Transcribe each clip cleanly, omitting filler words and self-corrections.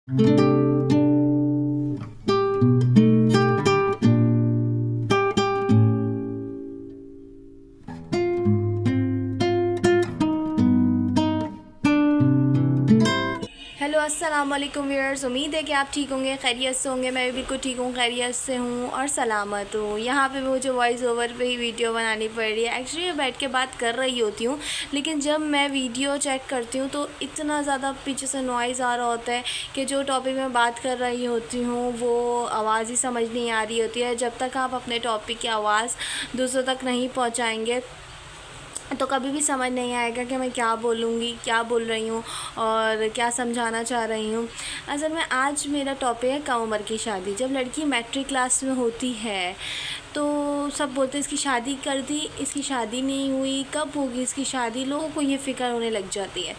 Hello अस्सलाम वालेकुम viewers. उम्मीद है कि आप ठीक होंगे, खैरियत से होंगे। मैं भी बिल्कुल ठीक हूँ, खैरियत से हूँ और सलामत हूँ। यहाँ पे मुझे वॉइस ओवर पे ही वीडियो बनानी पड़ रही है। एक्चुअली मैं बैठ के बात कर रही होती हूँ, लेकिन जब मैं वीडियो चेक करती हूँ तो इतना ज़्यादा पीछे से नॉइज़ आ रहा होता है कि जो टॉपिक में बात कर रही होती हूँ वो आवाज़ ही समझ नहीं आ रही होती है। जब तक आप अपने टॉपिक की आवाज़ दूसरों तक नहीं पहुँचाएँगे तो कभी भी समझ नहीं आएगा कि मैं क्या बोलूँगी, क्या बोल रही हूँ और क्या समझाना चाह रही हूँ। असल में आज मेरा टॉपिक है कम उम्र की शादी। जब लड़की मैट्रिक क्लास में होती है तो सब बोलते हैं इसकी शादी कर दी, इसकी शादी नहीं हुई, कब होगी इसकी शादी। लोगों को ये फ़िक्र होने लग जाती है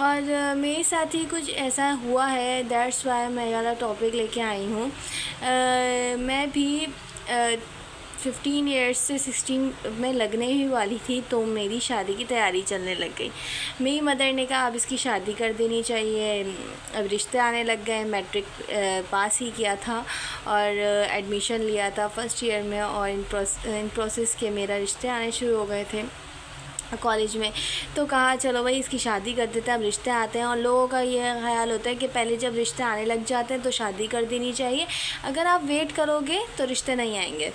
और मेरे साथ ही कुछ ऐसा हुआ है। दैट्स वाई मैं ये वाला टॉपिक लेके आई हूँ। मैं भी 15 ईयर्स से 16 में लगने ही वाली थी तो मेरी शादी की तैयारी चलने लग गई। मेरी मदर ने कहा अब इसकी शादी कर देनी चाहिए। अब रिश्ते आने लग गए। मैट्रिक पास ही किया था और एडमिशन लिया था फर्स्ट ईयर में और इन प्रोसेस के मेरा रिश्ते आने शुरू हो गए थे कॉलेज में। तो कहा चलो भाई इसकी शादी कर देते हैं। अब रिश्ते आते हैं और लोगों का ये ख्याल होता है कि पहले जब रिश्ते आने लग जाते हैं तो शादी कर देनी चाहिए, अगर आप वेट करोगे तो रिश्ते नहीं आएंगे।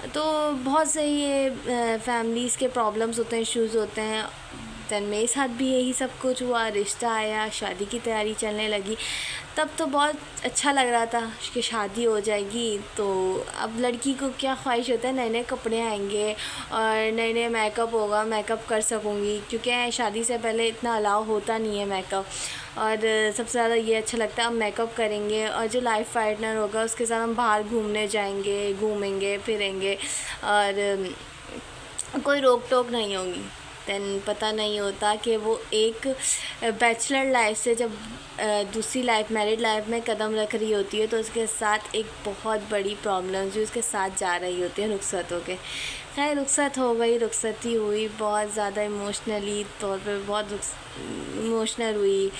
तो बहुत से ये फैमिलीज़ के प्रॉब्लम्स होते हैं, इश्यूज़ होते हैं। दैन मेरे साथ भी यही सब कुछ हुआ। रिश्ता आया, शादी की तैयारी चलने लगी। तब तो बहुत अच्छा लग रहा था कि शादी हो जाएगी। तो अब लड़की को क्या ख्वाहिश होता है, नए नए कपड़े आएंगे और नए नए मेकअप होगा, मेकअप कर सकूँगी क्योंकि शादी से पहले इतना अलाउ होता नहीं है मेकअप। और सबसे ज़्यादा ये अच्छा लगता है अब मेकअप करेंगे और जो लाइफ पार्टनर होगा उसके साथ हम बाहर घूमने जाएंगे, घूमेंगे फिरेंगे और कोई रोक टोक नहीं होगी। दैन पता नहीं होता कि वो एक बैचलर लाइफ से जब दूसरी लाइफ, मैरिड लाइफ में कदम रख रही होती है तो उसके साथ एक बहुत बड़ी प्रॉब्लम जो उसके साथ जा रही होती है रुखसत होके। खैर रुखसत हो गई, रुखसत ही हुई। बहुत ज़्यादा इमोशनली तौर पे बहुत इमोशनल हुई।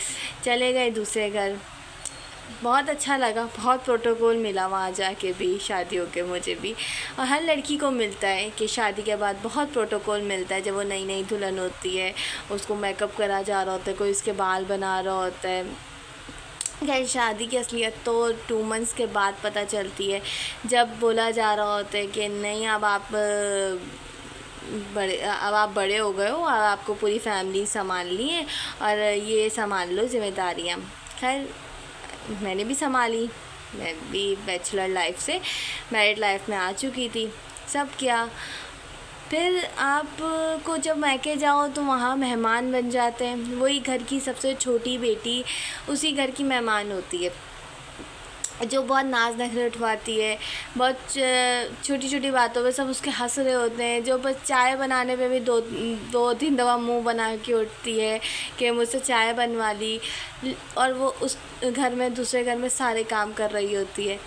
चले गए दूसरे घर। बहुत अच्छा लगा, बहुत प्रोटोकॉल मिला वहाँ जाके भी, शादियों के मुझे भी। और हर लड़की को मिलता है कि शादी के बाद बहुत प्रोटोकॉल मिलता है। जब वो नई नई दुल्हन होती है उसको मेकअप करा जा रहा होता है, कोई उसके बाल बना रहा होता है। खैर शादी की असलियत तो 2 मंथ्स के बाद पता चलती है, जब बोला जा रहा होता है कि नहीं अब आप बड़े हो गए हो और आपको पूरी फैमिली संभालनी है और ये संभाल लो जिम्मेदारियाँ। खैर मैंने भी संभाली। मैं भी बैचलर लाइफ से मैरिड लाइफ में आ चुकी थी, सब किया। फिर आपको जब मैके जाओ तो वहाँ मेहमान बन जाते हैं। वही घर की सबसे छोटी बेटी उसी घर की मेहमान होती है जो बहुत नाज नखरे उठवाती है। बहुत छोटी छोटी बातों पे सब उसके हंस रहे होते हैं। जो बस चाय बनाने पे भी दो तीन दफ़ा मुंह बना के उठती है कि मुझसे चाय बनवा ली, और वो उस घर में दूसरे घर में सारे काम कर रही होती है।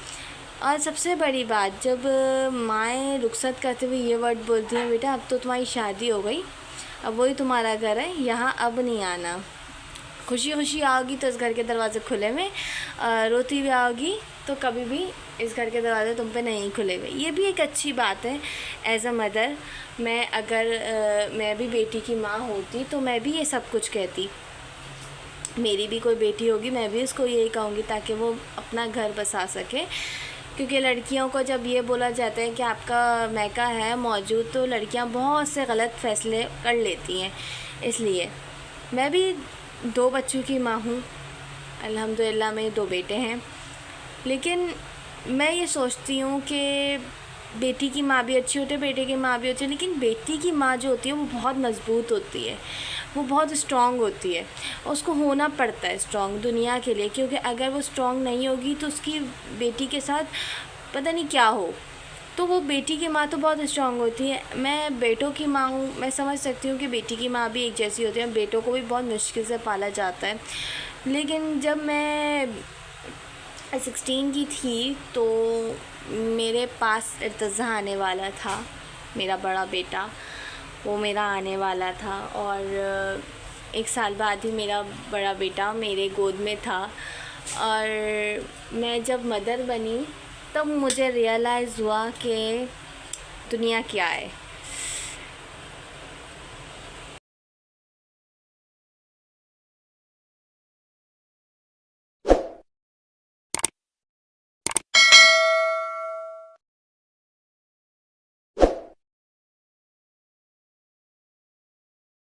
और सबसे बड़ी बात, जब माएँ रुखसत करते हुए ये वर्ड बोलती हैं बेटा अब तो तुम्हारी शादी हो गई, अब वही तुम्हारा घर है, यहाँ अब नहीं आना। खुशी खुशी आओगी तो इस घर के दरवाज़े खुले हुए, रोती हुई आओगी तो कभी भी इस घर के दरवाज़े तुम पे नहीं खुले हुए। ये भी एक अच्छी बात है। एज़ अ मदर मैं अगर मैं भी बेटी की माँ होती तो मैं भी ये सब कुछ कहती। मेरी भी कोई बेटी होगी मैं भी उसको यही कहूँगी ताकि वो अपना घर बसा सके। क्योंकि लड़कियों को जब ये बोला जाता है कि आपका मैका है मौजूद तो लड़कियाँ बहुत से गलत फ़ैसले कर लेती हैं। इसलिए मैं भी 2 बच्चों की माँ हूँ, अल्हम्दुलिल्लाह मेरे 2 बेटे हैं। लेकिन मैं ये सोचती हूँ कि बेटी की माँ भी अच्छी होती है, बेटे की माँ भी अच्छी है, लेकिन बेटी की माँ जो होती है वो बहुत मज़बूत होती है, वो बहुत स्ट्रॉन्ग होती है। उसको होना पड़ता है स्ट्रॉन्ग दुनिया के लिए, क्योंकि अगर वो स्ट्रॉन्ग नहीं होगी तो उसकी बेटी के साथ पता नहीं क्या हो। तो वो बेटी की माँ तो बहुत स्ट्रॉन्ग होती है। मैं बेटों की माँ हूँ, मैं समझ सकती हूँ कि बेटी की माँ भी एक जैसी होती है। बेटों को भी बहुत मुश्किल से पाला जाता है। लेकिन जब मैं 16 की थी तो मेरे पास इर्तज़ा आने वाला था। मेरा बड़ा बेटा वो मेरा आने वाला था और 1 साल बाद ही मेरा बड़ा बेटा मेरे गोद में था। और मैं जब मदर बनी तब मुझे रियलाइज़ हुआ कि दुनिया क्या है।